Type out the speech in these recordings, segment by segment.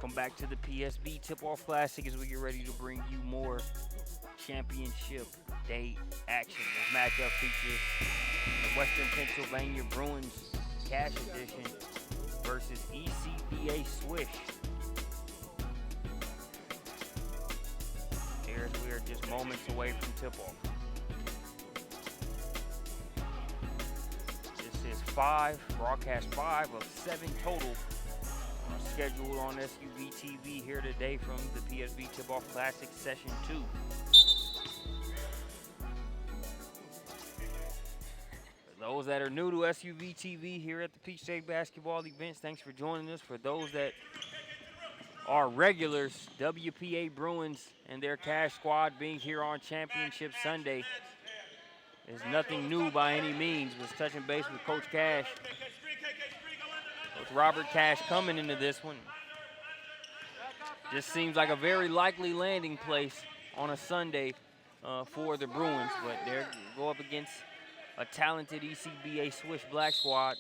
Welcome back to the PSB Tip-Off Classic as we get ready to bring you more championship day action. This matchup features the Western Pennsylvania Bruins Cash Edition versus ECBA Swish. Here we are just moments away from tip-off. This is broadcast 5 of 7 total scheduled on SUV TV here today from the PSB Tip-Off Classic Session 2. For those that are new to SUV TV here at the Peach State Basketball events, thanks for joining us. For those that are regulars, WPA Bruins and their Cash squad being here on Championship Sunday is nothing new by any means. Was touching base with Coach Cash. Coach Robert Cash coming into this one. Just seems like a very likely landing place on a Sunday for the Bruins, but they go up against a talented ECBA Swish Black squad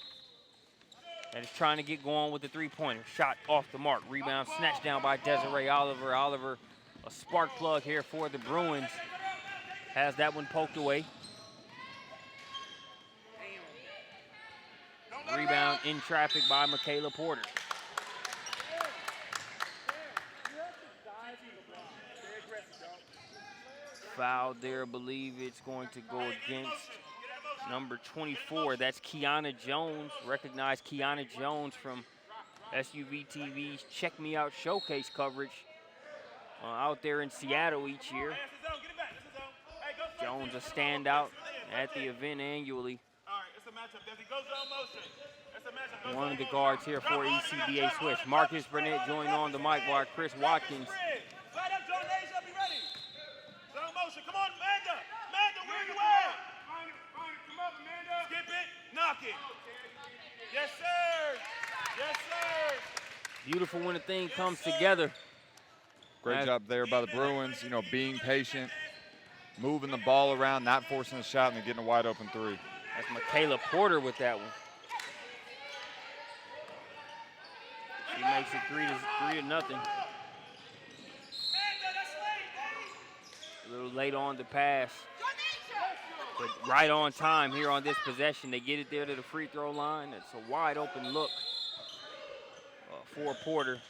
that is trying to get going with the three-pointer. Shot off the mark. Rebound snatched down by Desiree Oliver. Oliver, a spark plug here for the Bruins, has that one poked away. Rebound in traffic by Michaela Porter. Foul there, I believe it's going to go against number 24. That's Kiana Jones. Recognize Kiana Jones from SUV TV's Check Me Out Showcase coverage out there in Seattle each year. Jones a standout at the event annually. One of the guards here for ECBA Swish. Marcus Burnett joined on the mic while Chris Watkins. Come on, Amanda! Amanda, where you at? Come up, Amanda. Skip it, knock it. Yes, sir. Yes, sir. Beautiful when the thing comes together. Great job there by the Bruins, being patient, moving the ball around, not forcing a shot, and then getting a wide open three. That's Michaela Porter with that one. She makes it 3-0. A little late on the pass, but right on time here on this possession. They get it there to the free throw line. It's a wide open look for Porter,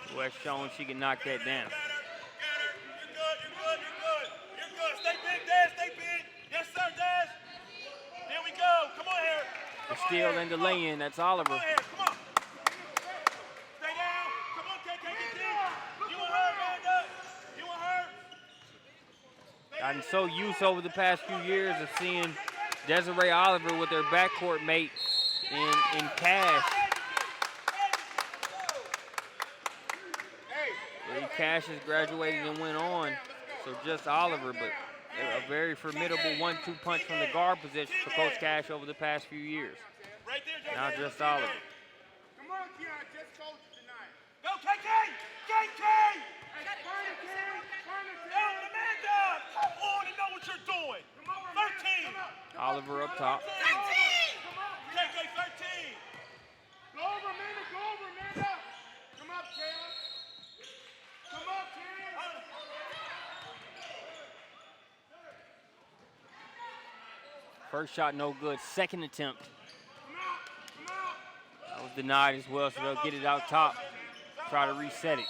who has shown she can knock that down. You're good. Stay big, Daz. Stay big. Yes, sir, Daz. There we go. Come on here. The steal and the lay-in. That's Oliver. Come on here. Come on. Stay down. Come on, KK. Get deep. You and her, Amanda. You and her. Gotten so used over the past few years of seeing Desiree Oliver with her backcourt mate in Cash. Cash has graduated and went on, so just Oliver, but a very formidable 1-2 punch from the guard position for Coach Cash over the past few years. Now just Oliver. Come on, Keon, just coach tonight. Go, KK! KK! Amanda! Come on and know what you're doing. 13. Oliver up top. 13. KK, 13. Go over, Amanda. Go over, Amanda. Come up, Taylor. Come up, Taylor. First shot no good. Second attempt. That was denied as well, so they'll get it out top. Try to reset it.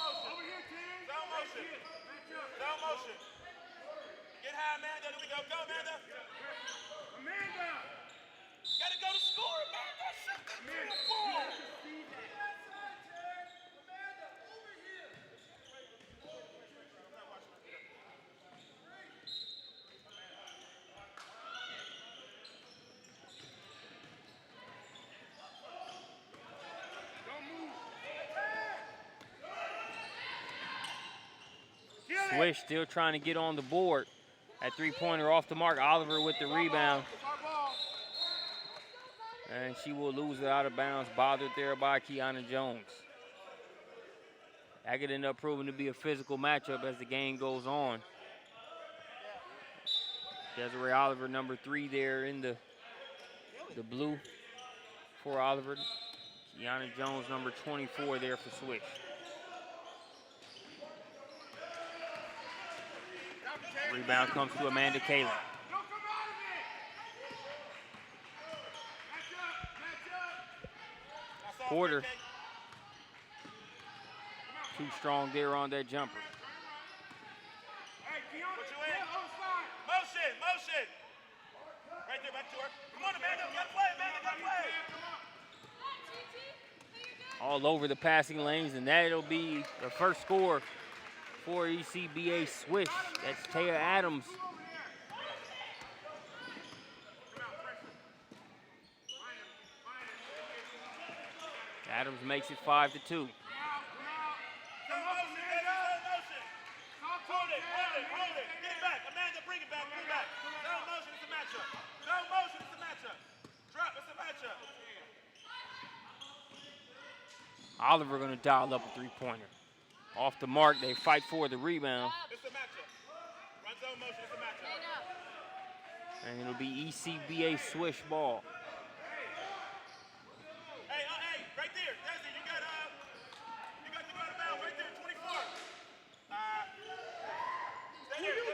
Swish still trying to get on the board. That three-pointer off the mark. Oliver with the rebound. And she will lose it out of bounds. Bothered there by Kiana Jones. That could end up proving to be a physical matchup as the game goes on. Desiree Oliver, number 3 there in the blue for Oliver. Kiana Jones, number 24 there for Swish. Rebound comes to Amanda Kaler. Porter, too strong there on that jumper. Motion. Right there, back to her. Come on, Amanda, got play, Amanda, got play. All over the passing lanes, and that'll be the first score for ECBA Swish. That's Taya Adams. Adams makes it 5-2. Hold it. Get it back. Amanda, bring it back. No motion, it's a matchup. Drop, it's a matchup. Oliver gonna dial up a three-pointer. Off the mark, they fight for the rebound. It's a matchup. Run zone motion, it's a matchup. And it'll be ECBA Swish ball. Hey, right there. Desi, you got to go out of bounds right there, 24. Stay there.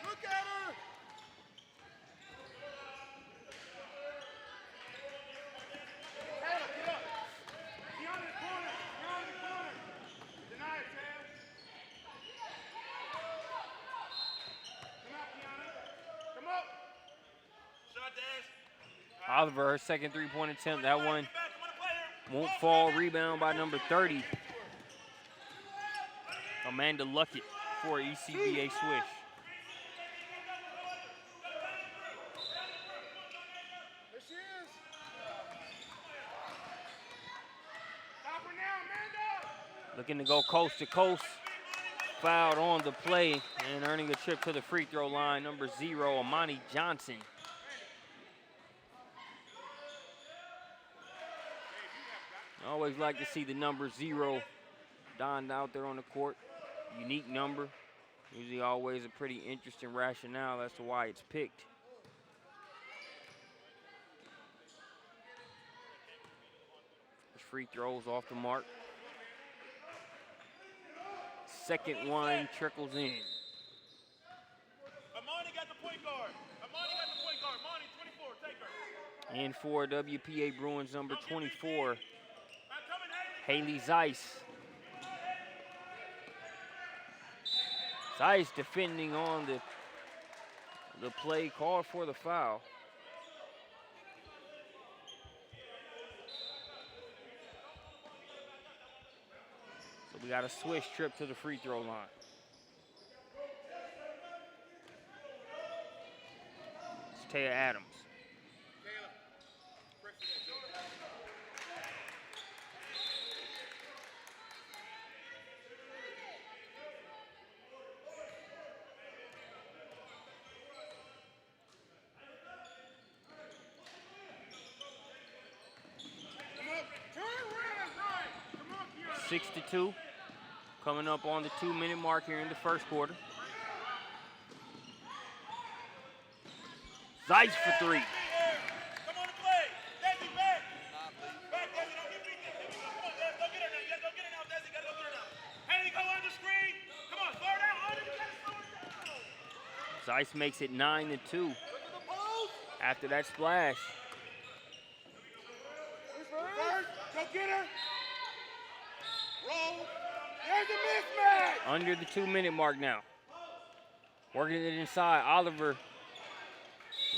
Look at her. Taylor, get up. Beyond the corner. Deny it, Taylor. Come up. Shot dash. Oliver, her second three-point attempt. That one won't fall. Rebound by number 30. Amanda Luckett for ECBA Swish. There she is. Stop her now, Amanda. Looking to go coast to coast. Fouled on the play and earning a trip to the free throw line. Number 0, Amani Johnson. I always like to see the number 0 donned out there on the court. Unique number. Usually always a pretty interesting rationale as to why it's picked. Free throws off the mark. Second one trickles in. Amani got the point guard. Amani, 24, take her. And for WPA Bruins, number 24, Haley Zeiss. Zeiss defending on the play called for the foul. So we got a Swish trip to the free throw line. It's Taya Adams. Turn around, right. Come on, Keon. 6-2, coming up on the 2-minute mark here in the first quarter. Zeiss for 3. Come on to play. Desi, back. Back, Desi, don't get beat. Come on, Desi, go get her now. You gotta go get her now, Desi. Gotta go get her now. Haley, go on the screen. Come on, slow her down. Honor, you gotta slow her down. Zeiss makes it 9-2 Look at the post. after that splash. Reverse. Go get her. Roll. There's a mismatch. Under the 2-minute mark now. Working it inside. Oliver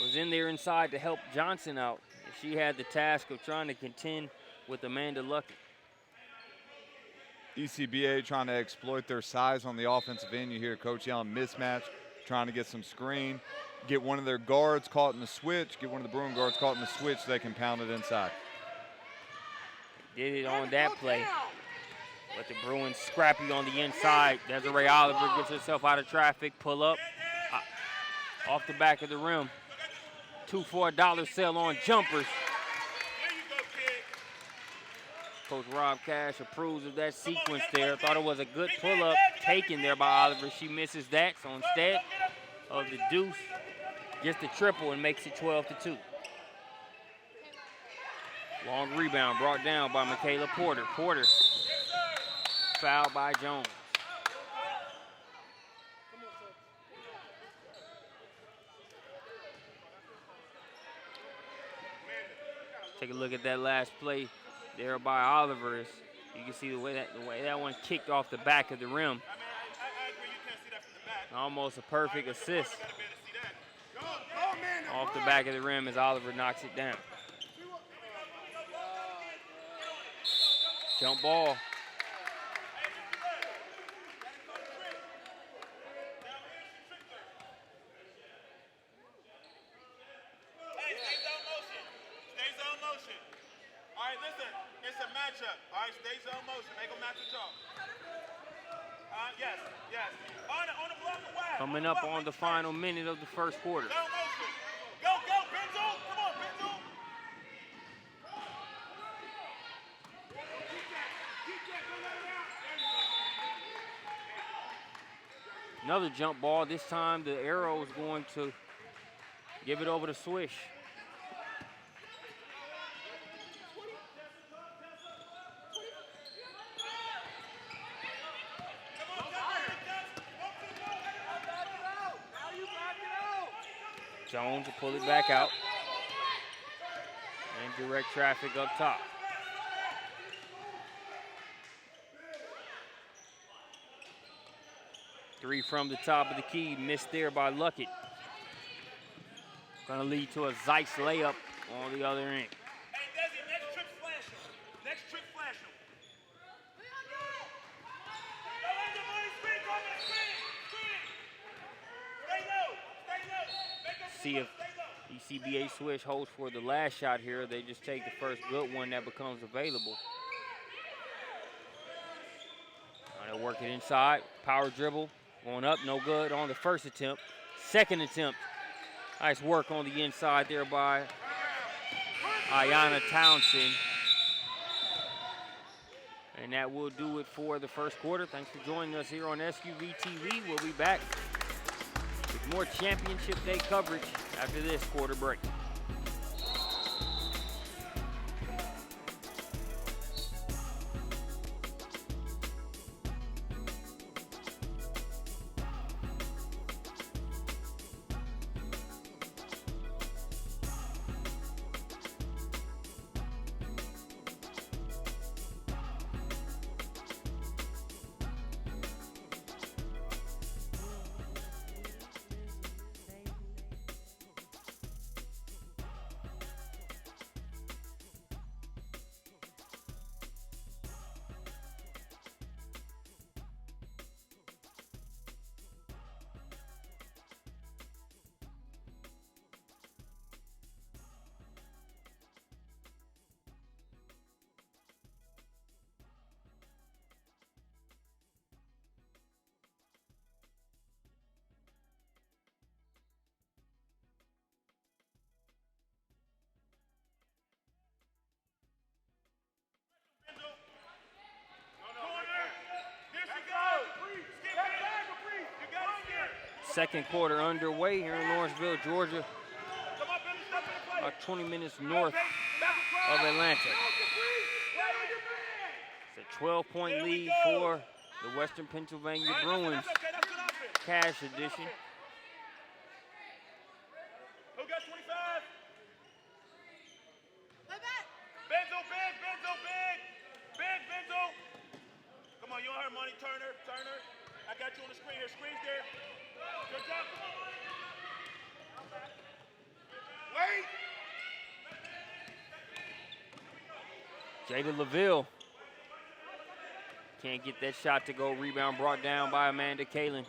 was in there inside to help Johnson out. She had the task of trying to contend with Amanda Luckett. ECBA trying to exploit their size on the offensive end. You hear Coach yelling mismatch, trying to get some screen, get one of their guards caught in the switch, get one of the Bruin guards caught in the switch so they can pound it inside. Did it on that play. But the Bruins scrappy on the inside. Desiree Oliver gets herself out of traffic, pull up, off the back of the rim. 2 for $1 sale on jumpers. There you go, kid. Coach Rob Cash approves of that sequence there. Thought it was a good pull-up taken there by Oliver. She misses that, so instead of the deuce, gets the triple and makes it 12-2. Long rebound brought down by Michaela Porter. Porter fouled by Jones. Take a look at that last play there by Oliver. You can see the way that one kicked off the back of the rim. I agree, you can't see that from the back. Almost a perfect assist You gotta be able to see that. off the back of the rim as Oliver knocks it down. Jump ball. Hey, stay zone motion. Stay zone motion. All right, listen. It's a matchup. All right, stay zone motion. Make them match each other. Yes, yes. On the block of wide. Coming up on the final minute of the first quarter. Zone motion. Go, Benzo. Come on, Benzo. Another jump ball. This time the arrow is going to give it over to Swish. Jones will pull it back out and direct traffic up top. Three from the top of the key, missed there by Luckett. Gonna lead to a Zeiss layup on the other end. Hey, Desi, next trick flash him. Next trick flash him. Go in the money, screen, go in the screen. Stay low. Make them See if stay low. ECBA Swish holds for the last shot here. They just take the first good one that becomes available. Now they work it inside, power dribble. Going up, no good on the first attempt. Second attempt, nice work on the inside there by Ayanna Townsend. And that will do it for the first quarter. Thanks for joining us here on SUV TV. We'll be back with more championship day coverage after this quarter break. Second quarter underway here in Lawrenceville, Georgia, about 20 minutes north of Atlanta. It's a 12-point lead for the Western Pennsylvania Bruins Cash edition. Who got 25? Benzo, big. Benzo. Come on, you don't hurt money, Turner. I got you on the screen here. Screen's there. Good job, come on. Wait. Jada LaVille can't get that shot to go. Rebound brought down by Amanda Kalin.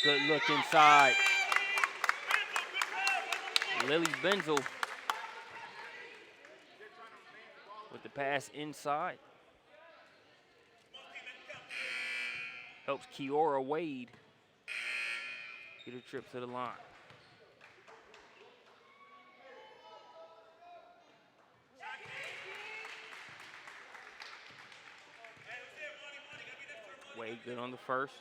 Good look inside. Lily Benzel with the pass inside. Helps Kiora Wade get a trip to the line. Wade good on the first.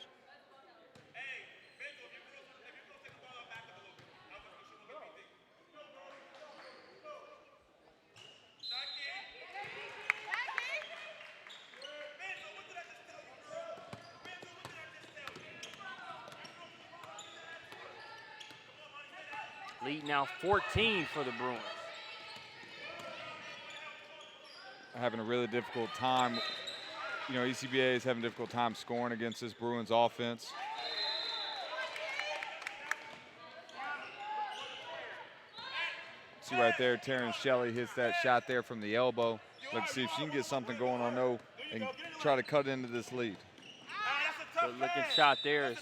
Lead now 14 for the Bruins. Having a really difficult time. You know, ECBA is having a difficult time scoring against this Bruins offense. See right there, Taryn Shelley hits that shot there from the elbow. Let's see if she can get something going on no and try to cut into this lead. Good looking shot there.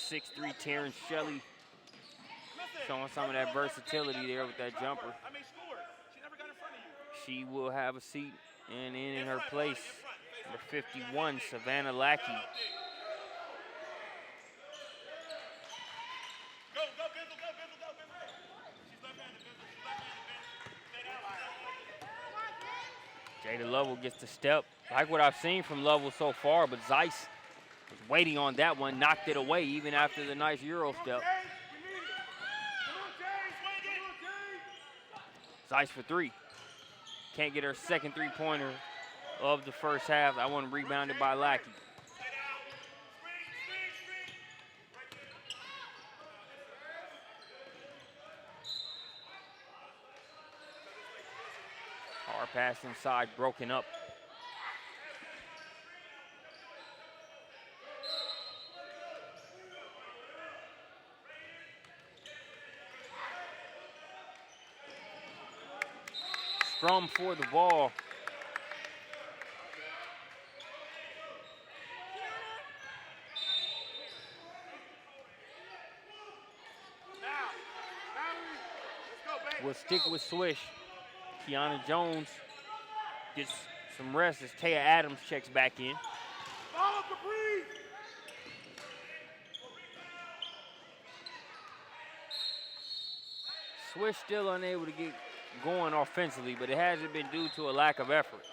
6'3" Taryn Shelley showing some of that versatility there with that jumper. She will have a seat, and in her place, number 51, Savannah Lackey. Jada Lovell gets the step. Like what I've seen from Lovell so far, but Zeiss was waiting on that one, knocked it away even after the nice Euro step. Zeiss for three. Can't get her second three-pointer of the first half. That one rebounded by Lackey. Hard pass inside, broken up. Strum for the ball. We'll stick with Swish. Kiana Jones gets some rest as Taya Adams checks back in. Swish still unable to get going offensively, but it hasn't been due to a lack of effort.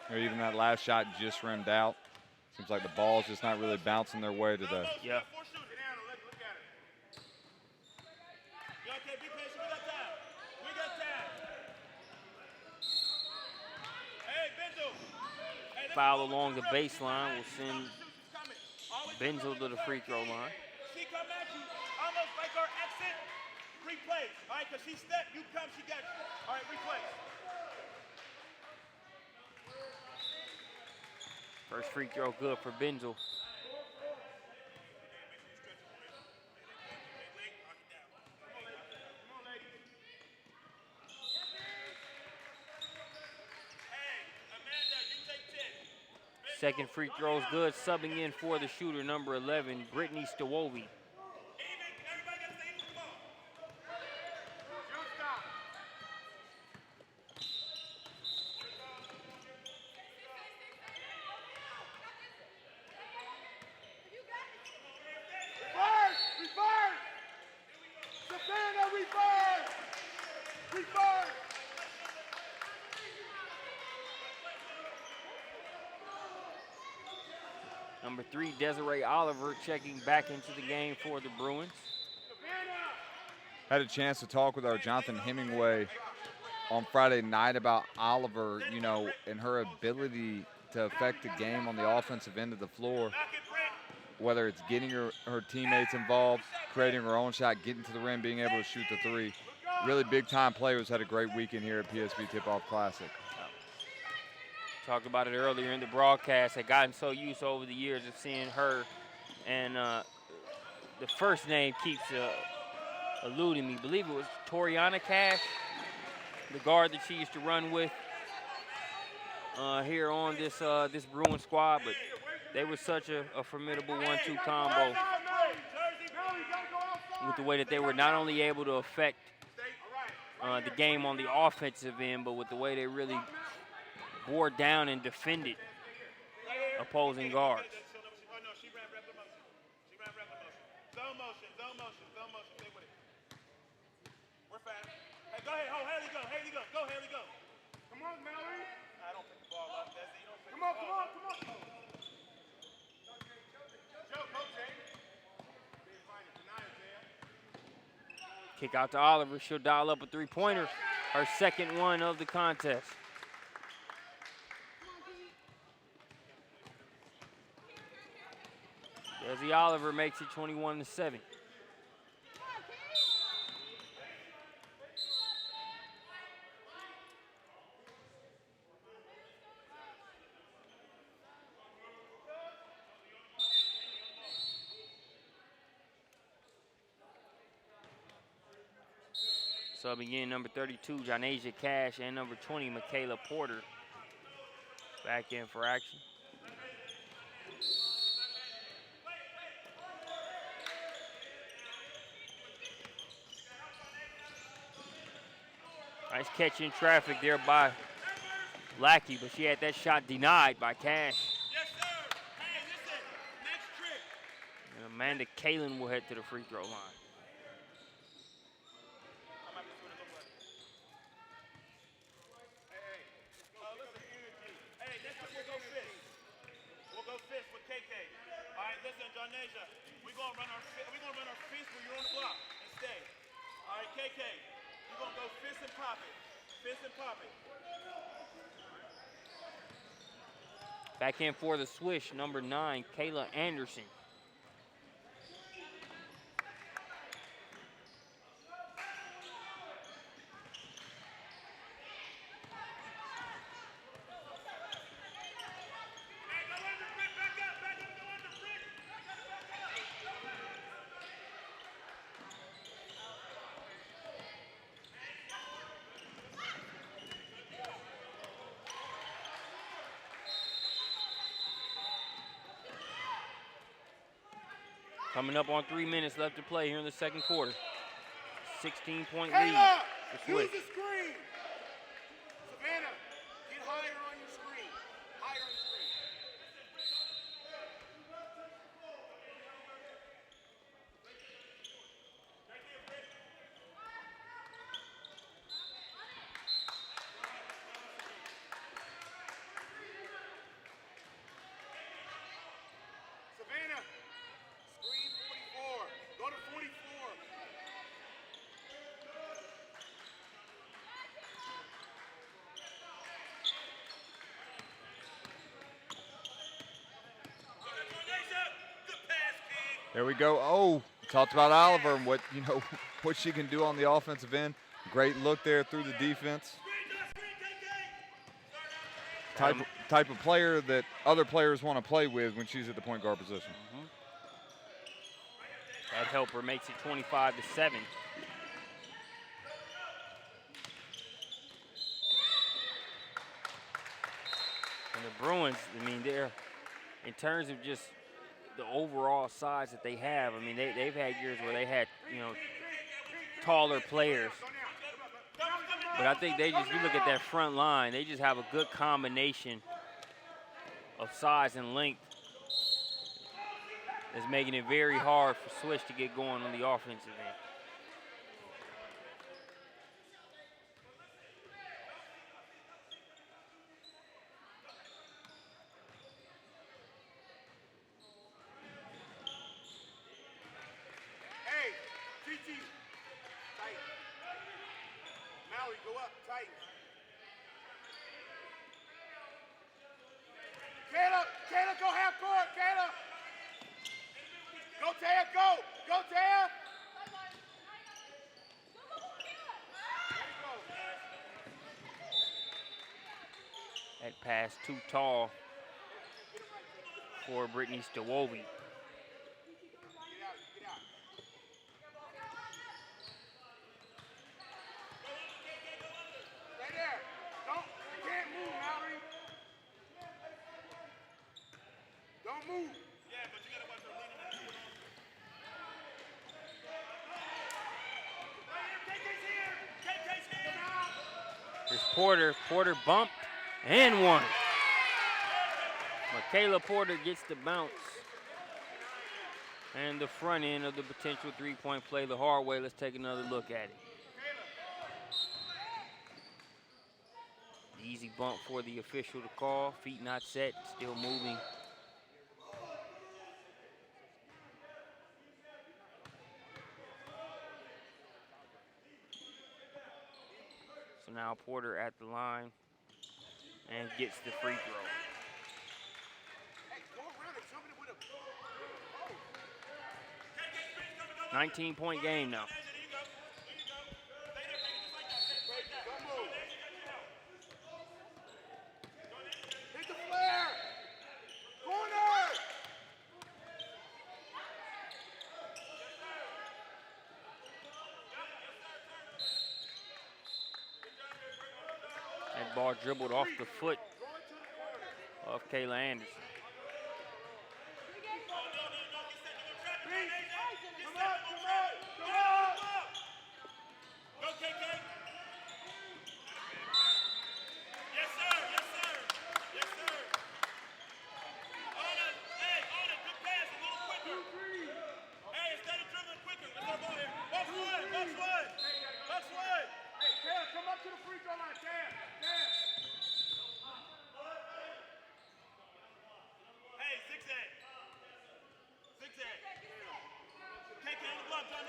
Or even that last shot just rimmed out. Seems like the ball's just not really bouncing their way today. Yeah. Foul along the baseline will send Benzel to the free throw line. She come at you almost like our exit. Replace. All right, because she stepped, you come, she got you. All right, replace. First free throw good for Benzel. Second free throw is good. Subbing in for the shooter, number 11, Brittany Stawobi. Number 3, Desiree Oliver checking back into the game for the Bruins. Had a chance to talk with our Jonathan Hemingway on Friday night about Oliver, you know, and her ability to affect the game on the offensive end of the floor, whether it's getting her teammates involved, creating her own shot, getting to the rim, being able to shoot the three. Really big-time players. Had a great weekend here at PSB Tipoff Classic. Talked about it earlier in the broadcast. I've gotten so used over the years of seeing her, and the first name keeps eluding me. I believe it was Toriana Cash, the guard that she used to run with here on this this Bruin squad, but they were such a formidable 1-2 combo with the way that they were not only able to affect the game on the offensive end, but with the way they really bore down and defended opposing guards. Zone motion. Stay with it. We're fast. Hey, go ahead. Oh, Haley, go. Go, Haley, go. Come on, Mallory. I don't pick the ball up, Desi. You don't pick the ball up. Come on. Joe, coach, Kick out to Oliver. She'll dial up a three-pointer. Her second one of the contest. Desi Oliver makes it 21-7. Subbing in number 32, Janasia Cash, and number 20, Michaela Porter. Back in for action. Nice catch in traffic there by Lackey, but she had that shot denied by Cash. Yes, sir. Hey, listen. Next trick. And Amanda Kalen will head to the free throw line. Hey, next time we'll go fist. We'll go fist with KK. All right, listen, Jonasia. We're gonna run our fist when you're on the block and stay. All right, KK. We're gonna go fist and pop it. Fist and pop it. Back in for the Swish, number 9, Kayla Anderson. Coming up on 3 minutes left to play here in the second quarter. 16-point lead Kayla, for use Swish. the screen. Savannah, get higher on your screen. Higher on your screen. Savannah, screen 44. Go to 44. There we go. Oh, talked about Oliver and what what she can do on the offensive end. Great look there through the defense. Type of player that other players want to play with when she's at the point guard position. That helper makes it 25-7. And the Bruins, I mean, they're, in terms of just the overall size that they have, I mean, they've had years where they had, taller players. But I think they just, you look at that front line, they just have a good combination of size and length. It's making it very hard for Swish to get going on the offensive end. Hey, TT, tight. Mallory, go up, tight. Kayla, go half court, Kayla. Go, Taya, go. Go, Taya. That pass too tall for Brittany Stawobi. Get out. Stay there. You can't move, Mallory. Don't move. Yeah, but you gotta watch her leaning and moving on. KK's here. Here's Porter. Porter bumped and one. Michaela Porter gets the bounce. And the front end of the potential three-point play the hard way. Let's take another look at it. The easy bump for the official to call. Feet not set, still moving. So now Porter at the line and gets the free throw. 19-point game now. Hit the flare. Corner. Ball dribbled off the foot of Kayla Anderson.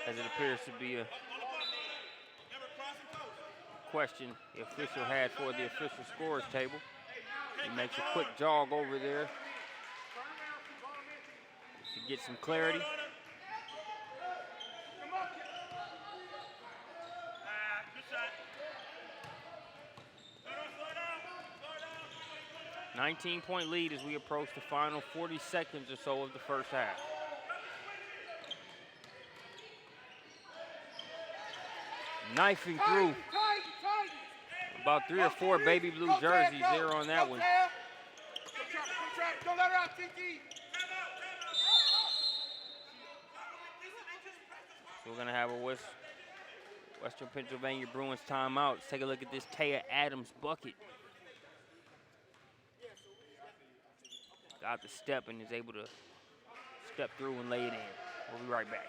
As it appears to be a question the official had for the official scorers table. He makes a quick jog over there to get some clarity. A 19-point lead as we approach the final 40 seconds or so of the first half. Knifing through about 3 or 4 baby blue jerseys there on that one. So we're gonna have a Western Pennsylvania Bruins timeout. Let's take a look at this Taya Adams bucket. Got the step and is able to step through and lay it in. We'll be right back.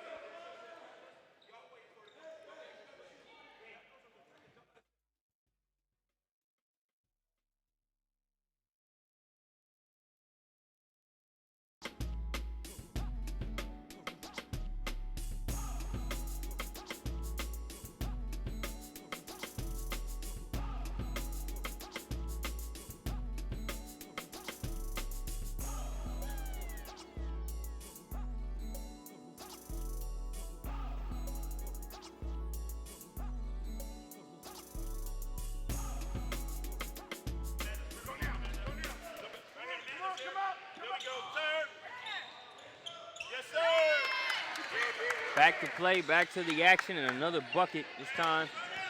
Back to play, back to the action, and another bucket. This time,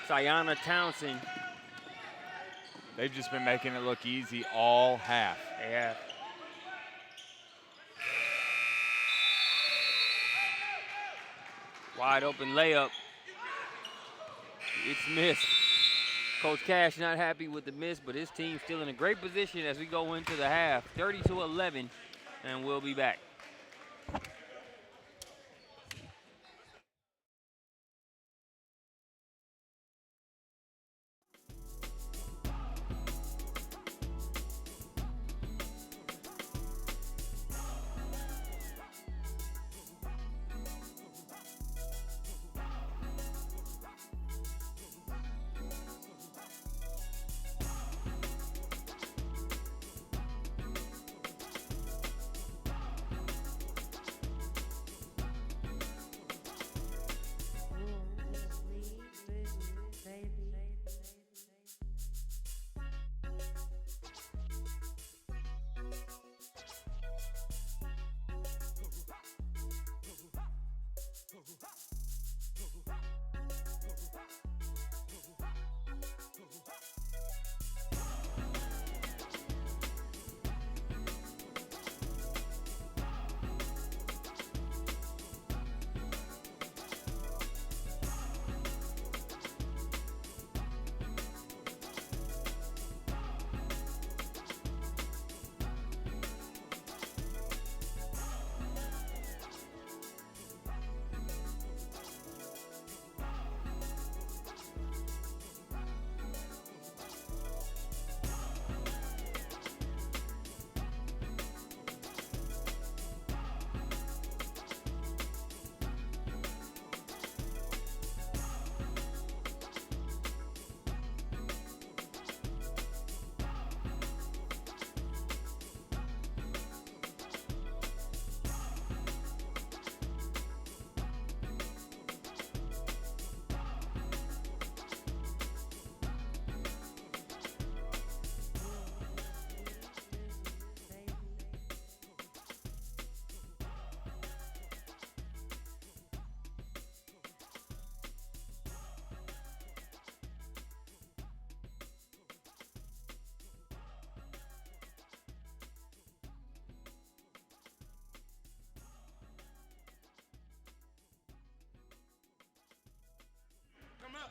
Sayana Townsend. They've just been making it look easy all half. They have. Wide open layup. It's missed. Coach Cash not happy with the miss, but his team still in a great position as we go into the half. 30-11, and we'll be back.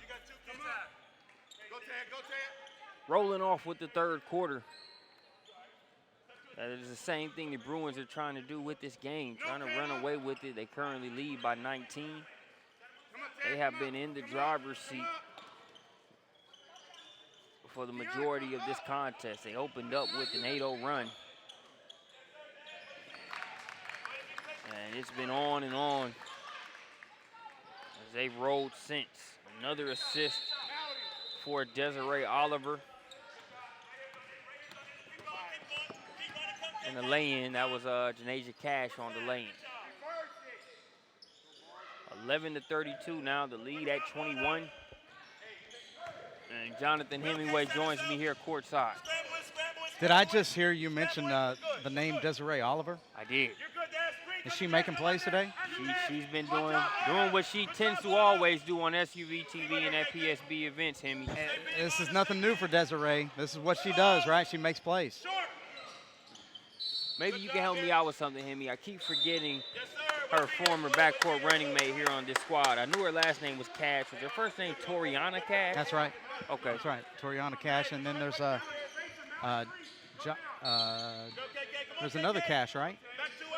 got 2 kids out. Go, Ted. Go, Ted. Rolling off with the third quarter. That is the same thing the Bruins are trying to do with this game, trying to run away with it. They currently lead by 19. They have been in the driver's seat for the majority of this contest. They opened up with an 8-0 run. And it's been on and on as they've rolled since. Another assist for Desiree Oliver. And the lay-in, that was Janasia Cash on the lay-in. 11-32 now, the lead at 21. And Jonathan Hemingway joins me here courtside. Did I just hear you mention the name Desiree Oliver? I did. Is she making plays today? She's been doing what she tends to always do on SUV TV and at PSB events, Hemi. This is nothing new for Desiree. This is what she does, right? She makes plays. Maybe you can help me out with something, Hemi. I keep forgetting her former backcourt running mate here on this squad. I knew her last name was Cash. Was her first name Toriana Cash? That's right. Okay. That's right. Toriana Cash, and then there's there's another Cash, right?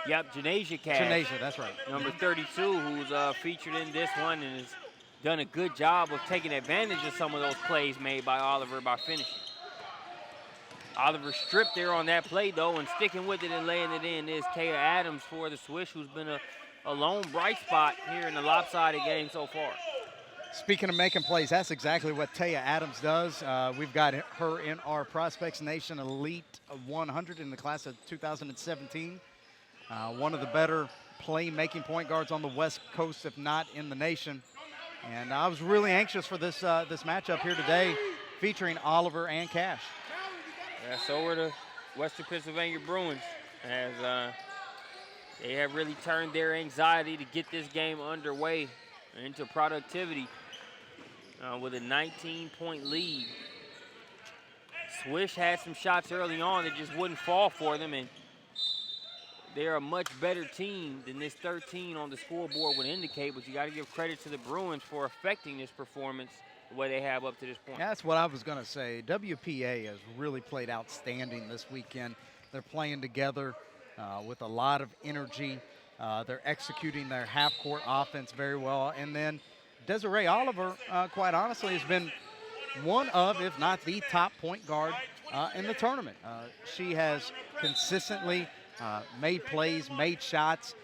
Yep, Janasia Cash. Janasia, that's right. Number 32, who's featured in this one and has done a good job of taking advantage of some of those plays made by Oliver by finishing. Oliver stripped there on that play, though, and sticking with it and laying it in is Taya Adams for the Swish, who's been a lone bright spot here in the lopsided game so far. Speaking of making plays, that's exactly what Taya Adams does. We've got her in our Prospects Nation Elite 100 in the class of 2017. One of the better play-making point guards on the West Coast, if not in the nation. And I was really anxious for this matchup here today, featuring Oliver and Cash. Yeah, so were the Western Pennsylvania Bruins, as they have really turned their anxiety to get this game underway into productivity with a 19-point lead. Swish had some shots early on that just wouldn't fall for them, and they're a much better team than this 13 on the scoreboard would indicate, but you got to give credit to the Bruins for affecting this performance the way they have up to this point. Yeah, that's what I was going to say. WPA has really played outstanding this weekend. They're playing together with a lot of energy. They're executing their half-court offense very well. And then Desiree Oliver, quite honestly, has been one of, if not the top point guard in the tournament. She has consistently made plays, made shots.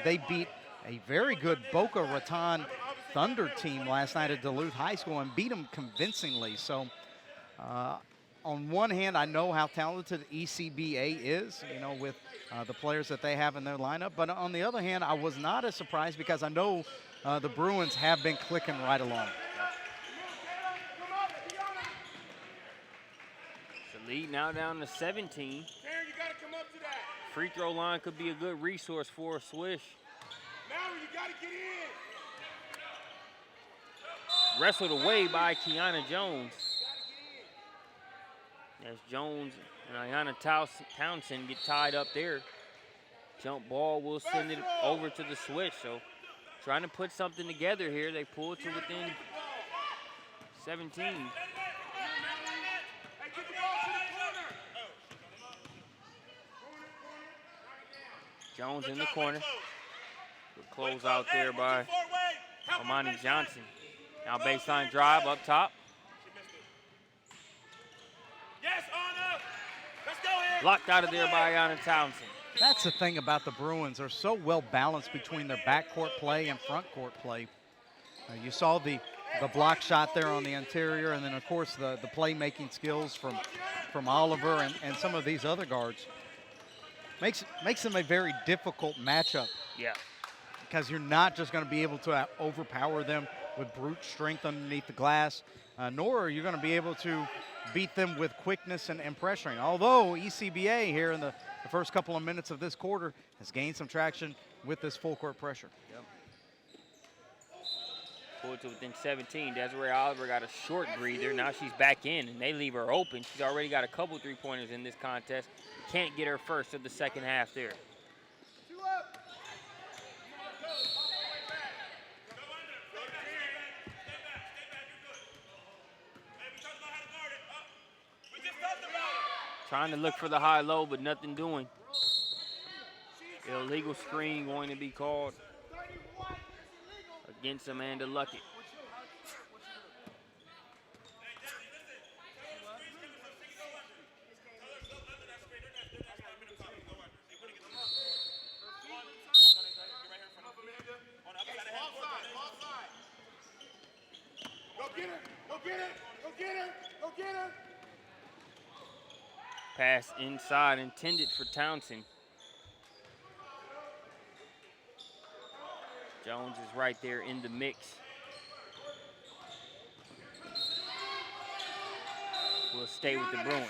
They beat a very good Boca Raton Thunder team last night at Duluth High School and beat them convincingly. So on one hand, I know how talented ECBA is, you know, with the players that they have in their lineup. But on the other hand, I was not as surprised because I know the Bruins have been clicking right along. The lead now down to 17. Free throw line could be a good resource for a Swish. Wrestled away by Kiana Jones. As Jones and Ayanna Townsend get tied up there. Jump ball will send it over to the Swish. So trying to put something together here. They pull to within 17. Jones in the corner. Good close out there by Amani Johnson. Now baseline drive up top. Blocked out of there by Ayanna Townsend. That's the thing about the Bruins. They're so well balanced between their backcourt play and front court play. You saw the block shot there on the interior, and then of course the playmaking skills from Oliver and some of these other guards. Makes them a very difficult matchup. Yeah. Because you're not just going to be able to overpower them with brute strength underneath the glass, nor are you going to be able to beat them with quickness and pressuring. Although ECBA here in the first couple of minutes of this quarter has gained some traction with this full court pressure. Yep. Pulled to within 17. Desiree Oliver got a short breather. Now she's back in, and they leave her open. She's already got a couple three-pointers in this contest. Can't get her first of the second half there. Trying to look for the high-low, but nothing doing. Illegal screen going to be called against Amanda Luckett. Pass inside intended for Townsend. Jones is right there in the mix. We'll stay with the Bruins.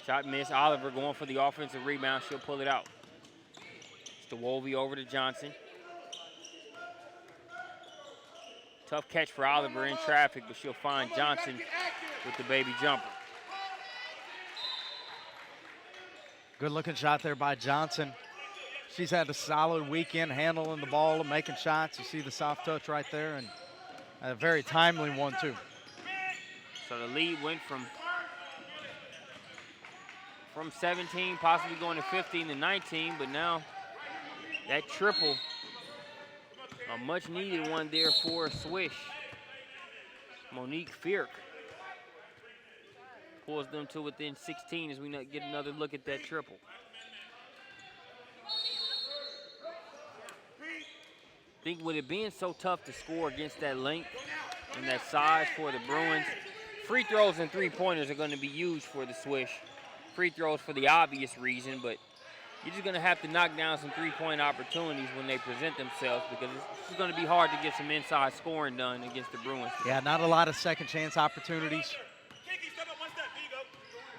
Shot miss. Oliver going for the offensive rebound. She'll pull it out. It's DeWolve over to Johnson. Tough catch for Oliver in traffic, but she'll find Johnson with the baby jumper. Good looking shot there by Johnson. She's had a solid weekend handling the ball and making shots. You see the soft touch right there, and a very timely one too. So the lead went from 17, possibly going to 15 to 19, but now that triple, a much needed one there for Swish. Monique Fierk pulls them to within 16 as we get another look at that triple. I think with it being so tough to score against that length and that size for the Bruins, free throws and three-pointers are going to be used for the Swish. Free throws for the obvious reason, but you're just going to have to knock down some three-point opportunities when they present themselves, because it's going to be hard to get some inside scoring done against the Bruins. Yeah, not a lot of second chance opportunities.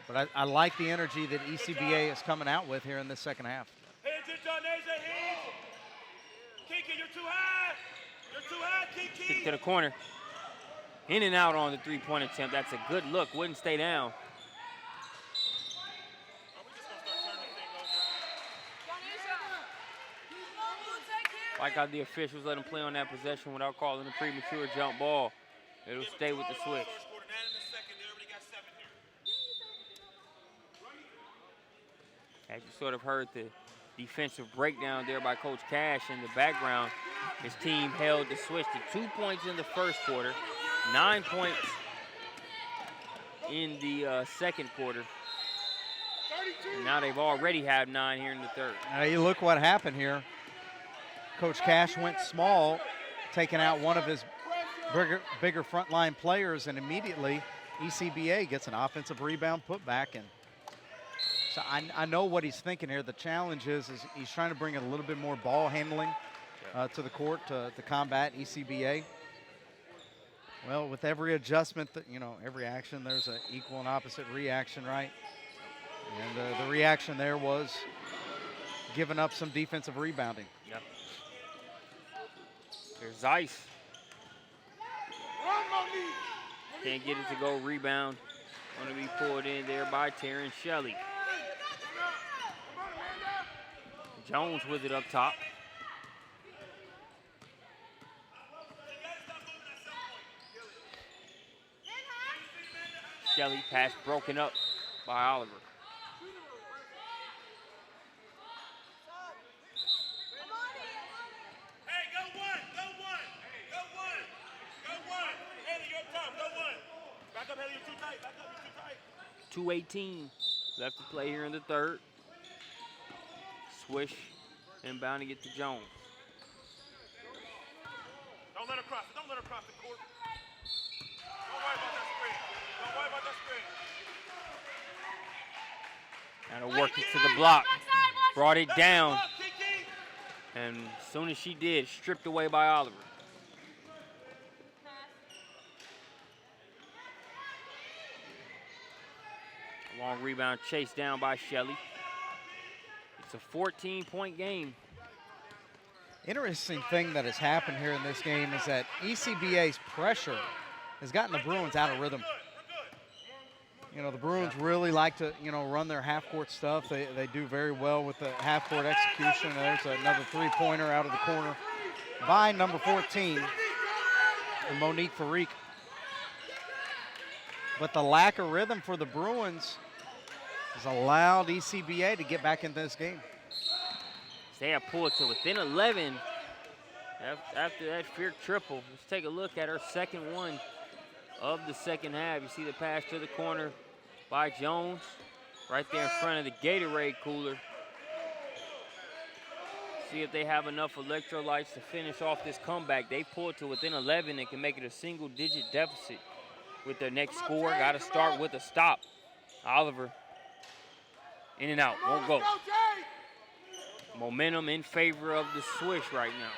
But I like the energy that ECBA is coming out with here in this second half. Kiki, you're too high. You're too high, Kiki. Kick to the corner. In and out on the three-point attempt. That's a good look. Wouldn't stay down. Like how the officials let him play on that possession without calling a premature jump ball. It'll stay with the Swish. As you sort of heard the defensive breakdown there by Coach Cash in the background, his team held the Swish to 2 points in the first quarter, 9 points in the second quarter. And now they've already had 9 here in the third. Now you look what happened here. Coach Cash went small, taking out one of his bigger frontline players, and immediately ECBA gets an offensive rebound putback. And so I know what he's thinking here. The challenge is he's trying to bring a little bit more ball handling to the court to combat ECBA. Well, with every adjustment, every action, there's an equal and opposite reaction, right? And the reaction there was giving up some defensive rebounding. Yep. There's Zeiss. Can't get it to go. Rebound. Going to be pulled in there by Taryn Shelley. Jones with it up top. Shelley, pass broken up by Oliver. Back up, Haley, you're too tight. Back up, you're too tight. 2:18 left to play here in the third. Swish inbounding it to Jones. Don't let her cross it. Don't let her cross the court. Don't worry about that screen. Don't worry about that screen. Now to work it to the block. Brought it down. And as soon as she did, stripped away by Oliver. Long rebound chased down by Shelley. It's a 14-point game. Interesting thing that has happened here in this game is that ECBA's pressure has gotten the Bruins out of rhythm. The Bruins really like to, run their half-court stuff. They do very well with the half-court execution. There's another three-pointer out of the corner by number 14. and Monique Farik. But the lack of rhythm for the Bruins has allowed ECBA to get back into this game. They have pulled to within 11 after that Fierk triple. Let's take a look at her second one of the second half. You see the pass to the corner by Jones, right there in front of the Gatorade cooler. See if they have enough electrolytes to finish off this comeback. They pulled to within 11 and can make it a single-digit deficit with their next score. Got to start with a stop. Oliver, in and out, won't go. Momentum in favor of the Swish right now.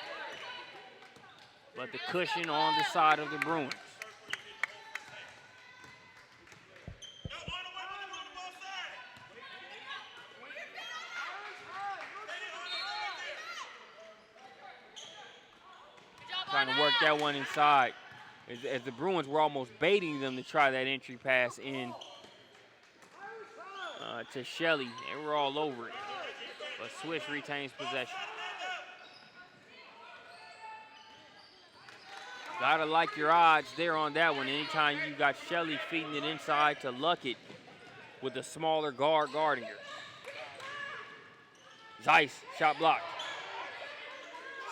But the cushion on the side of the Bruins. Trying to work that one inside. As the Bruins were almost baiting them to try that entry pass in to Shelley. They were all over it. But Swish retains possession. Gotta like your odds there on that one. Anytime you got Shelley feeding it inside to Luckett with a smaller guard guarding her. Zeiss, shot blocked.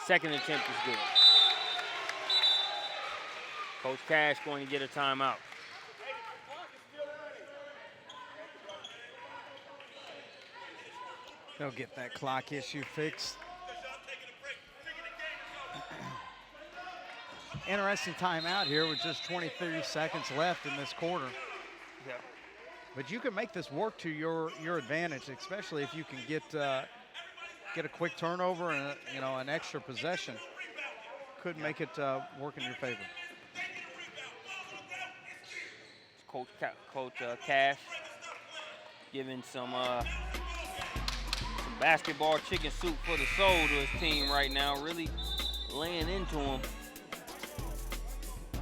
Second attempt is good. Coach Cash going to get a timeout. They'll get that clock issue fixed. Interesting timeout here with just 23 seconds left in this quarter. Yeah. But you can make this work to your advantage, especially if you can get a quick turnover and an extra possession. Could make it work in your favor. Coach Cash giving some basketball chicken soup for the soul to his team right now, really laying into them.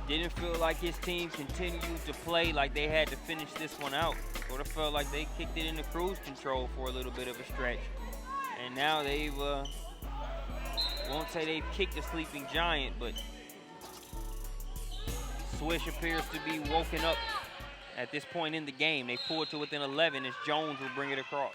Didn't feel like his team continued to play like they had to finish this one out. Sort of felt like they kicked it into cruise control for a little bit of a stretch. And now they've, won't say they've kicked a sleeping giant, but Swish appears to be woken up at this point in the game. They pull it to within 11 as Jones will bring it across.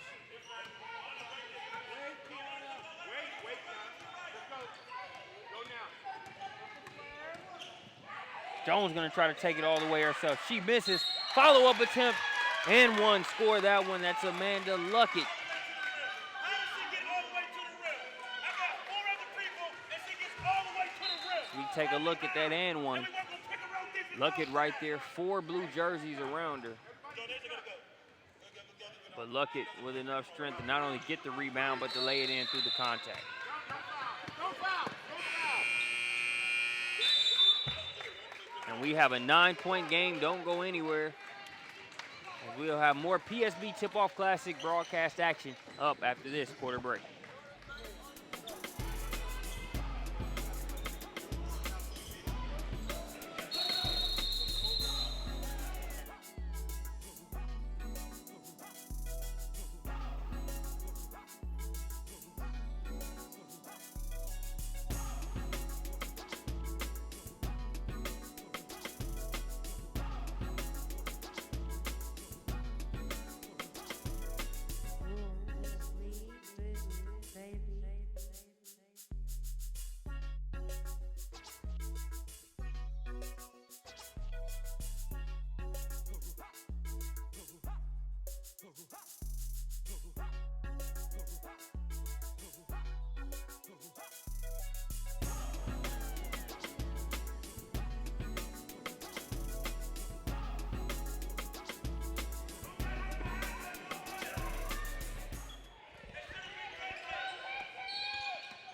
Jones gonna try to take it all the way herself. She misses. Follow-up attempt and one. Score that one. That's Amanda Luckett. We take a look at that and one. Luckett right there. 4 blue jerseys around her. But Luckett with enough strength to not only get the rebound, but to lay it in through the contact. And we have a 9-point game. Don't go anywhere. And we'll have more PSB Tip-Off Classic broadcast action up after this quarter break.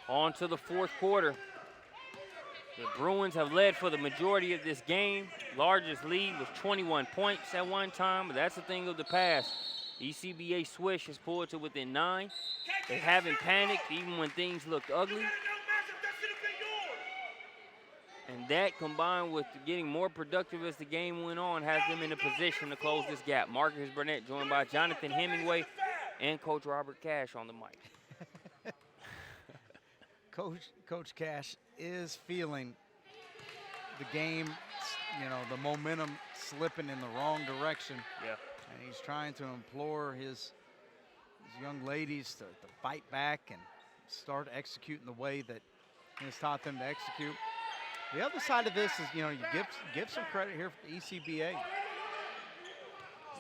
On to the fourth quarter. The Bruins have led for the majority of this game. Largest lead was 21 points at one time, but that's a thing of the past. ECBA Swish has pulled to within 9. They haven't panicked even when things looked ugly. And that, combined with getting more productive as the game went on, has them in a position to close this gap. Marcus Burnett joined by Jonathan Hemingway and Coach Robert Cash on the mic. Coach Cash is feeling the game, you know, the momentum slipping in the wrong direction. Yeah. And he's trying to implore his young ladies to fight back and start executing the way that he has taught them to execute. The other side of this is, you know, you give some credit here for the ECBA.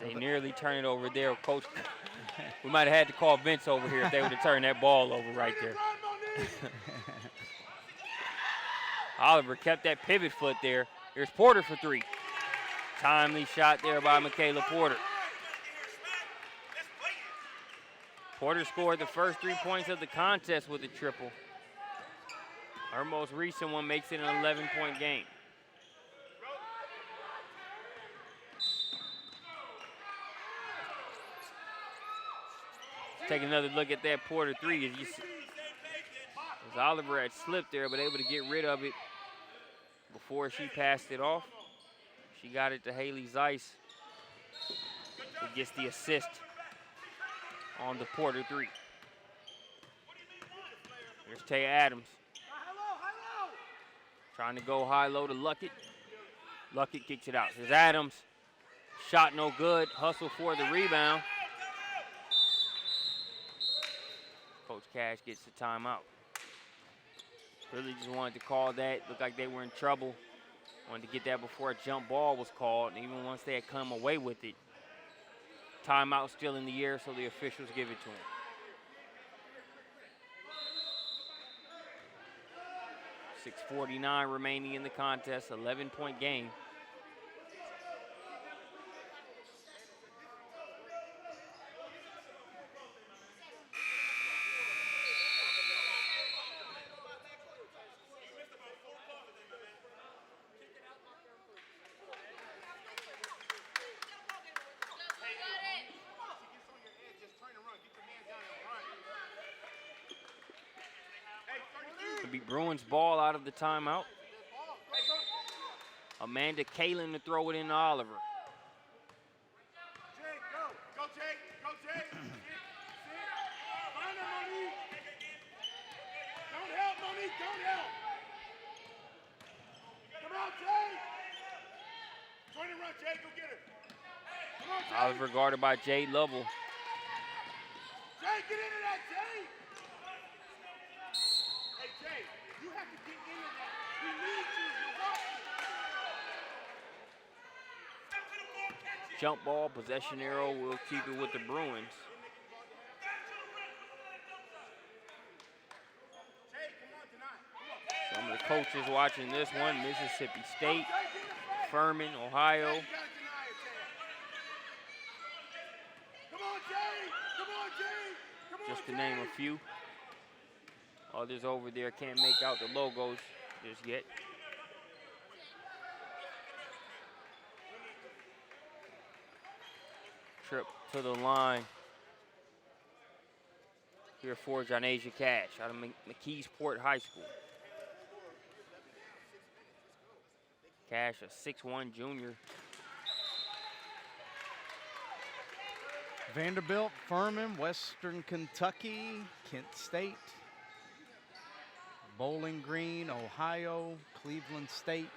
They nearly turn it over there. Coach, we might have had to call Vince over here if they would have turned that ball over right there. Oliver kept that pivot foot there. Here's Porter for three. Timely shot there by Michaela Porter. Porter scored the first 3 points of the contest with a triple. Her most recent one makes it an 11-point game. Take another look at that Porter three. As Oliver had slipped there, but able to get rid of it before she passed it off. She got it to Haley Zeiss, who gets the assist on the Porter three. Here's Taya Adams. Trying to go high-low to Luckett. Luckett kicks it out. Here's Adams. Shot no good. Hustle for the rebound. Coach Cash gets the timeout. Really just wanted to call that. Looked like they were in trouble. Wanted to get that before a jump ball was called. And even once they had come away with it, timeout still in the air, so the officials give it to them. 6:49 remaining in the contest, 11-point game. Could be Bruins ball out of the timeout. Amanda Kalen to throw it into Oliver. Jake, go. Go, Jake. Go, Jake. Find her, Monique. Don't help, Monique. Don't help. Come on, Jake. Join and run, Jake. Go get her. Come on, Jake. Oliver guarded by Jade Lovell. Jake, get into that, Jake. Hey, Jake, you have to get into that. We need you. You're walking. Jump ball, possession arrow, will keep it with the Bruins. Some of the coaches watching this one, Mississippi State, Furman, Ohio. Just to name a few. Others over there can't make out the logos just yet. Trip to the line here for Jonasia Cash out of McKeesport High School. Cash, a 6'1" junior. Vanderbilt, Furman, Western Kentucky, Kent State, Bowling Green, Ohio, Cleveland State.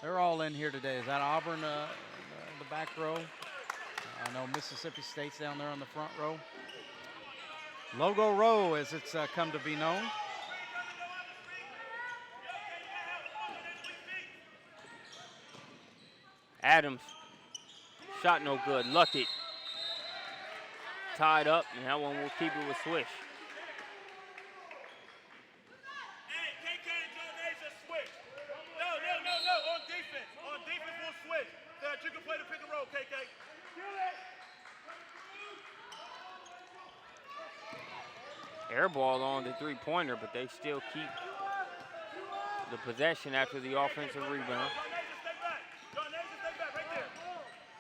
They're all in here today. Is that Auburn, the back row? I know Mississippi State's down there on the front row. Logo row, as it's come to be known. Adams, shot no good. Luckett tied up, and that one will keep it with Swish. Hey, KK and Jonasia switch. No. On defense. On defense, we'll switch. So that you can play the pick and roll, KK. Air ball on the three-pointer, but they still keep the possession after the offensive rebound. Jonasia, stay back. Right there.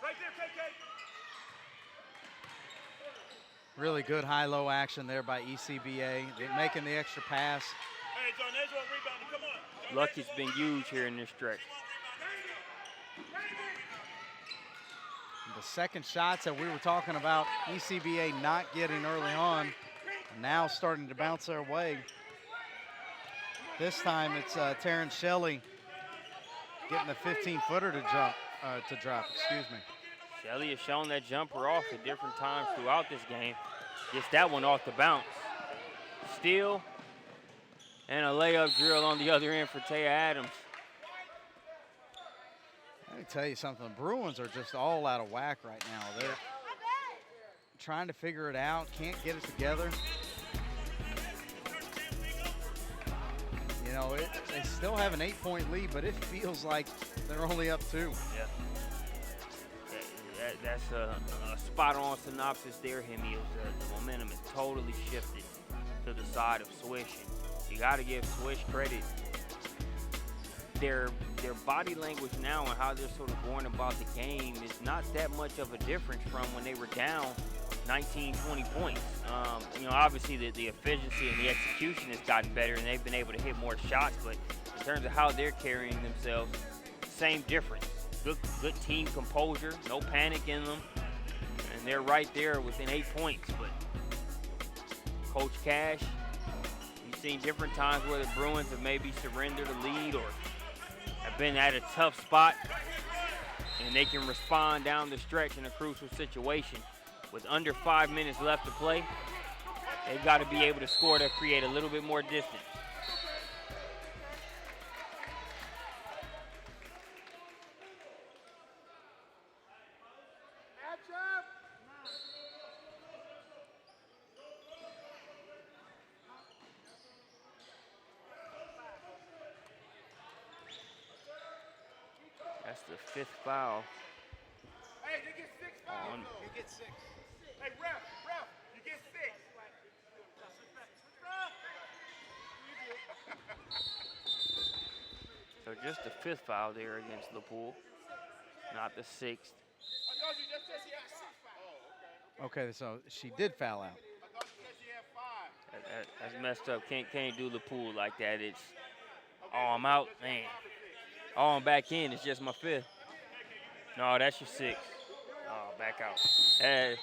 Right there, KK. Really good high-low action there by ECBA, making the extra pass. Hey, Jonasia on rebound. Come on. Luck has been huge here in this stretch. The second shots that we were talking about, ECBA not getting early on, now starting to bounce their way. This time it's Terrence Shelley getting the 15-footer to drop, excuse me. Shelley has shown that jumper off at different times throughout this game. Gets that one off the bounce. Steal and a layup drill on the other end for Taya Adams. Let me tell you something, the Bruins are just all out of whack right now. They're trying to figure it out, can't get it together. You know, they still have an 8-point lead, but it feels like they're only up 2. Yeah. That's a spot-on synopsis there, Hemi. The momentum is totally shifted to the side of Swish. And you got to give Swish credit. Their body language now and how they're sort of going about the game is not that much of a difference from when they were down 19, 20 points. You know, obviously the efficiency and the execution has gotten better and they've been able to hit more shots, but in terms of how they're carrying themselves, same difference. Good team composure, no panic in them, and they're right there within 8 points. But Coach Cash, you've seen different times where the Bruins have maybe surrendered a lead or have been at a tough spot, and they can respond down the stretch in a crucial situation. With under 5 minutes left to play, they've got to be able to score to create a little bit more distance. That's the 5th foul. Hey, you get 6 fouls. You get 6. Hey, ref, you get 6. So just the 5th foul there against LaPoole, not the 6th. I thought you just said she had 6 fouls. Oh, okay. Okay, so she did foul out. I thought you said she had 5. That's messed up. Can't do LaPoole like that. It's, oh, I'm out, man. Oh, I'm back in. It's just my 5th. No, that's your 6th. Oh, back out. Hey.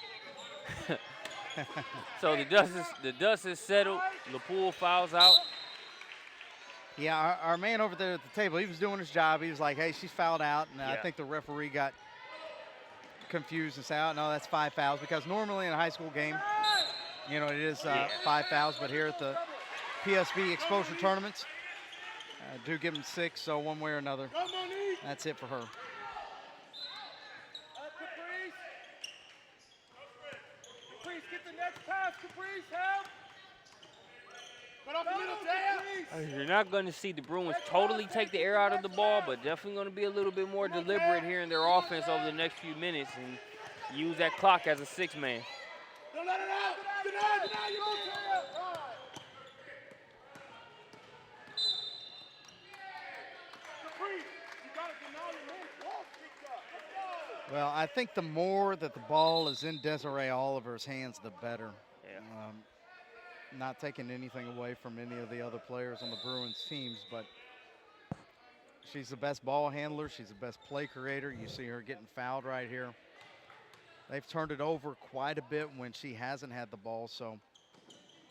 So the dust is settled. LaPoole fouls out. Yeah, our man over there at the table, he was doing his job. He was like, hey, she's fouled out. And I think the referee got confused and said, oh, no, that's 5 fouls. Because normally in a high school game, you know, it is 5 fouls. But here at the PSB exposure tournaments, do give them 6. So one way or another, that's it for her. Caprice, get the next pass. Caprice, help. You're not going to see the Bruins totally take the air out of the ball, but definitely going to be a little bit more deliberate here in their offense over the next few minutes and use that clock as a 6-man. Don't let it out. Deny, you won't tear up. Caprice, you got to deny your man. Ball picked up. Let's go. Well, I think the more that the ball is in Desiree Oliver's hands, the better. Yeah. Not taking anything away from any of the other players on the Bruins teams, but she's the best ball handler. She's the best play creator. You see her getting fouled right here. They've turned it over quite a bit when she hasn't had the ball, so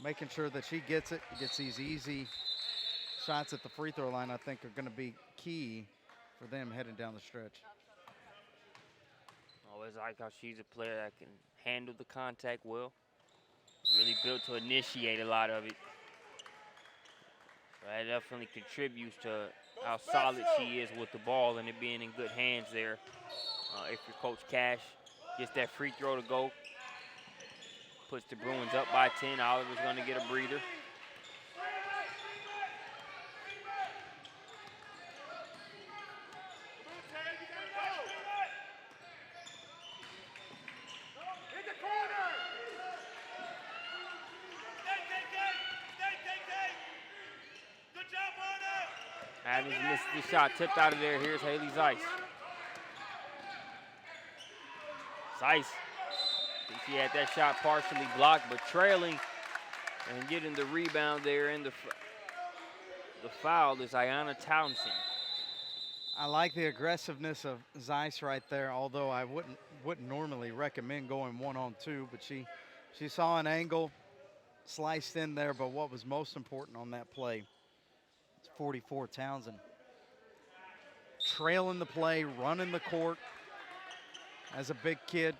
making sure that she gets it, gets these easy shots at the free throw line, I think are going to be key for them heading down the stretch. Always like how she's a player that can handle the contact well. Really built to initiate a lot of it. So that definitely contributes to how solid she is with the ball and it being in good hands there. If your Coach Cash gets that free throw to go, puts the Bruins up by 10, Oliver's going to get a breather. Adams missed the shot, tipped out of there. Here's Haley Zeiss. Zeiss, I think she had that shot partially blocked, but trailing and getting the rebound there. And the foul is Ayanna Townsend. I like the aggressiveness of Zeiss right there, although I wouldn't normally recommend going 1-on-2, but she saw an angle, sliced in there, but what was most important on that play, 44, Townsend. Trailing the play, running the court as a big kid,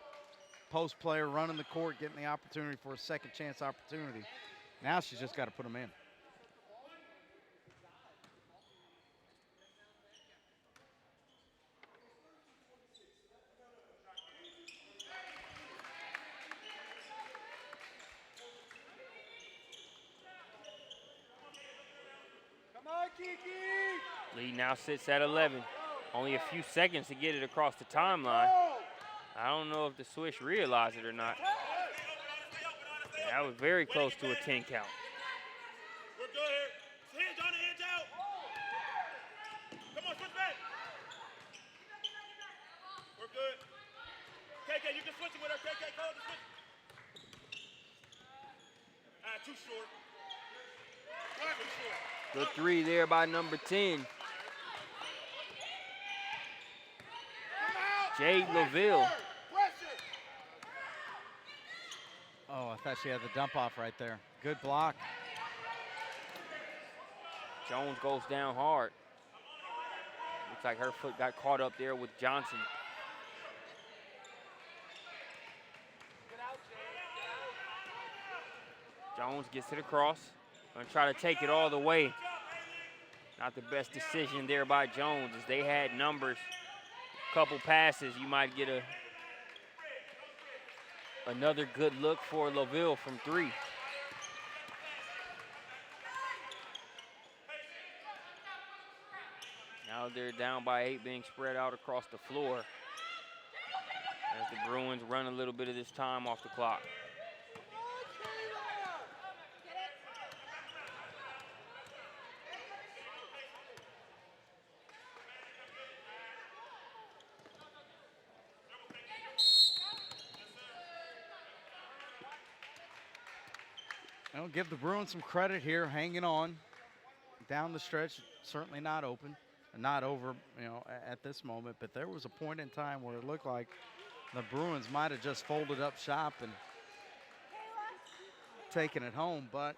post player, running the court, getting the opportunity for a second chance opportunity. Now she's just got to put them in. Lead now sits at 11. Only a few seconds to get it across the timeline. I don't know if the Swish realized it or not. Yeah, that was very close to a 10 count. We're good here. Hinge on the hinge out. Come on, switch back. We're good. KK, you can switch it with her. KK, call the switch. Too short. Too short. Good three there by number 10. Jade LaVille. Oh, I thought she had the dump off right there. Good block. Jones goes down hard. Looks like her foot got caught up there with Johnson. Jones gets it across. Gonna try to take it all the way. Not the best decision there by Jones, as they had numbers. Couple passes, you might get another good look for LaVille from 3. Now they're down by 8, being spread out across the floor as the Bruins run a little bit of this time off the clock. I'll give the Bruins some credit here, hanging on down the stretch. Certainly not open, not over, at this moment. But there was a point in time where it looked like the Bruins might have just folded up shop and taken it home. But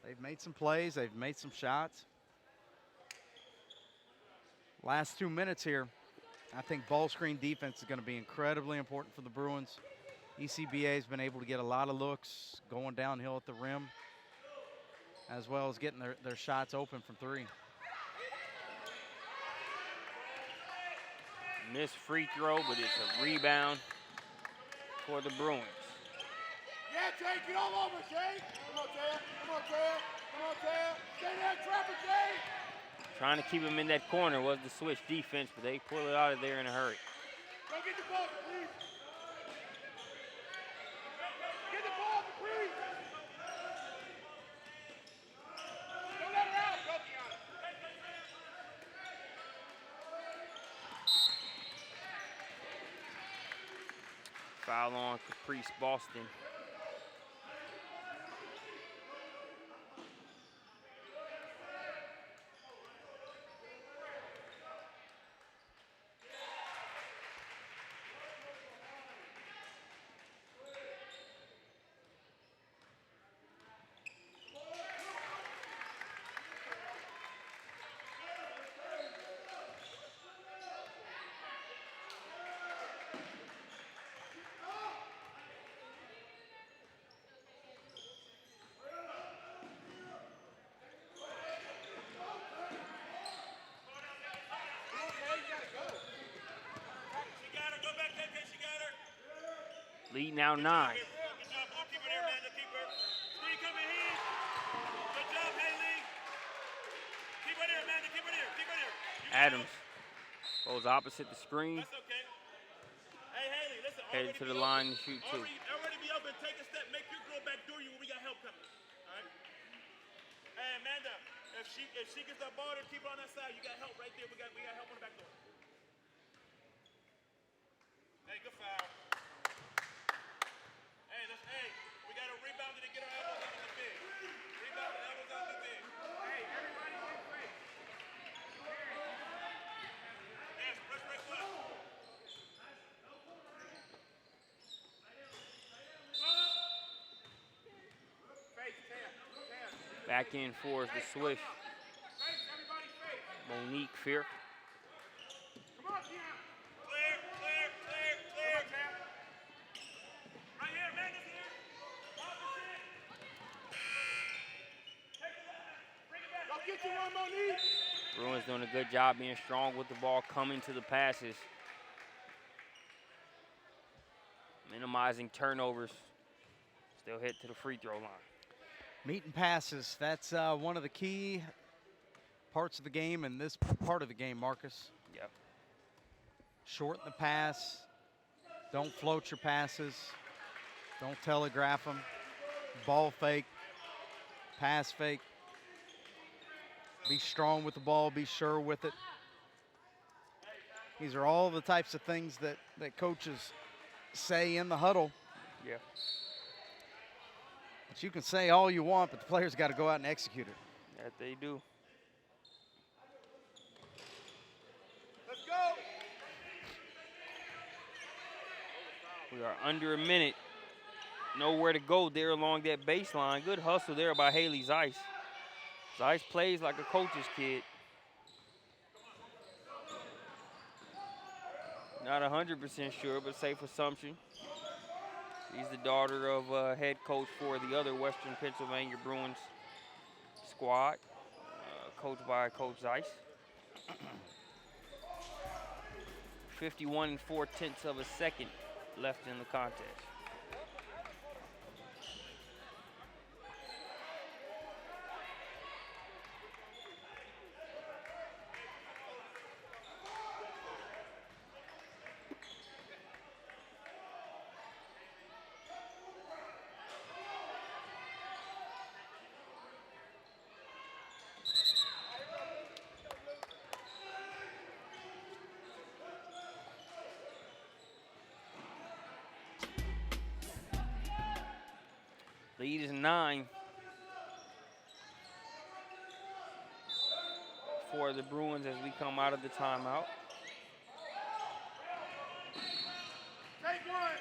they've made some plays, they've made some shots. Last 2 minutes here, I think ball screen defense is going to be incredibly important for the Bruins. ECBA has been able to get a lot of looks going downhill at the rim, as well as getting their shots open from 3. Missed free throw, but it's a rebound for the Bruins. Yeah, Jay, get all over, Jay. Come on, Jay. Come on, Jay. Come on, Jay. Stay there, trap it, Jay. Trying to keep him in that corner was the Swish defense, but they pull it out of there in a hurry. Go get the ball, please. Get the ball, please. Don't let her out. Go, Deanna. Foul on Caprice Boston. Lead now 9. Good job. Keep her there, man. Keep her. Screen coming in. Good job, Haley. Keep her there, man. Keep her there. Keep her there. Adams goes opposite the screen. That's okay. Hey, Haley, listen. Headed to the line to shoot 2. Already be open. Take a step. Make your girl back door you when we got help coming. All right? Hey, Amanda, if she gets that ball, keep her on that side. You got help right there. We got help on the back door. Hey, good foul. Hey, we got to rebound it and get our elbows out of the big. Rebound and elbows out of the big. Hey, everybody get free. Yes, press left. Back in for the Swish. Monique Fear. Come on, Clear. Right here, Amanda's here. Opposite. Take the left. Bring it back. Go get you one, Monique. Bruins doing a good job being strong with the ball, coming to the passes. Minimizing turnovers. Still hit to the free throw line. Meeting passes, that's one of the key parts of the game in this part of the game, Marcus. Yep. Shorten the pass. Don't float your passes. Don't telegraph them. Ball fake. Pass fake. Be strong with the ball. Be sure with it. These are all the types of things that coaches say in the huddle. Yeah. But you can say all you want, but the players got to go out and execute it. That they do. Let's go. We are under a minute. Nowhere to go there along that baseline. Good hustle there by Haley Zeiss. Zeiss plays like a coach's kid. Not 100% sure, but safe assumption. She's the daughter of head coach for the other Western Pennsylvania Bruins squad, coached by Coach Zeiss. 51 4/10 of a second left in the contest. Lead is 9 for the Bruins as we come out of the timeout. Take one.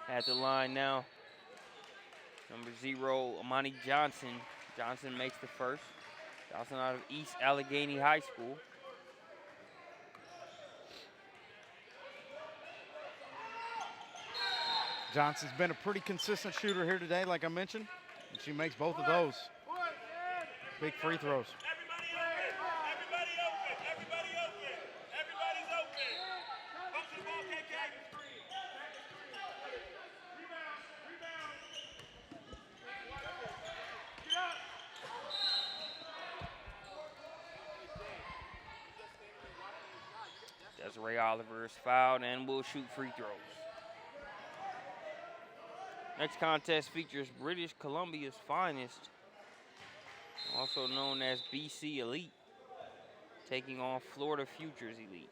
At the line now, number 0, Amani Johnson. Johnson makes the first. Johnson out of East Allegheny High School. Johnson's been a pretty consistent shooter here today, like I mentioned. And she makes both of those big free throws. Everybody open. Everybody open. Everybody open. Everybody's open. Come to the ball, KK. Rebound. Rebound. Get up. Desiree Oliver is fouled and will shoot free throws. Next contest features British Columbia's finest, also known as BC Elite, taking on Florida Futures Elite.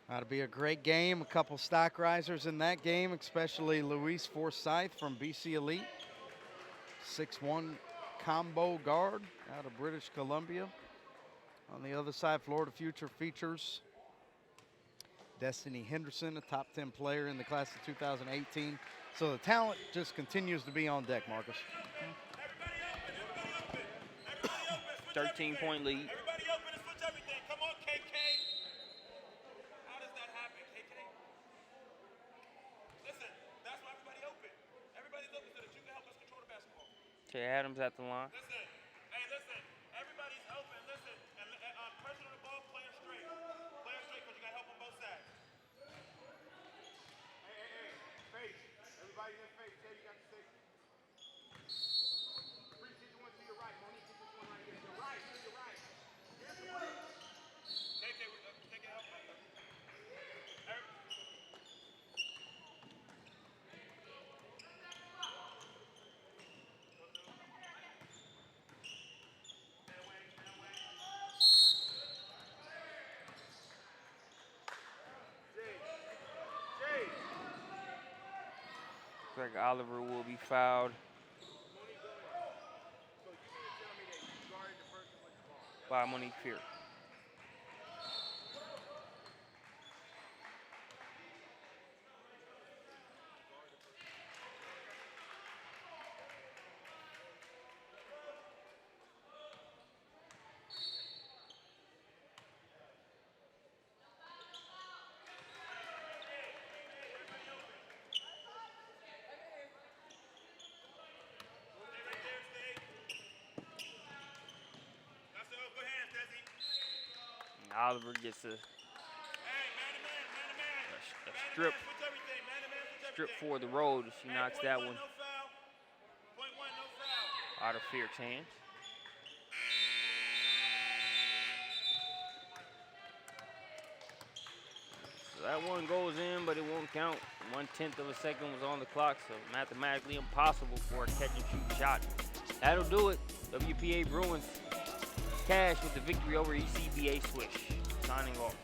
That'll be a great game. A couple stock risers in that game, especially Louise Forsyth from BC Elite. 6'1" combo guard out of British Columbia. On the other side, Florida Future features Destiny Henderson, a top 10 player in the class of 2018. So the talent just continues to be on deck, Marcus. 13-point lead. Everybody open and switch everything. Come on, KK. How does that happen, KK? Listen, that's why everybody open. Everybody's open so that you can help us control the basketball. Jay Adams at the line. Listen, hey, listen. Everybody's open. Listen, and pressure on the ball, play it straight. Play it straight because you got to help on both sides. Hey, face. Everybody's in face. Jay, you got the six. Free, get one to your right. Monique, get this one right here. Your right, to your right. Here's the break. KK, take it help. Greg Oliver will be fouled by Monique Fear. Oliver gets a strip for the road. She knocks that one out of Fierce's hands. So that one goes in, but it won't count. 1/10 of a second was on the clock, so mathematically impossible for a catch-and-shoot shot. That'll do it. WPA Bruins cash with the victory over ECBA Swish. Signing off.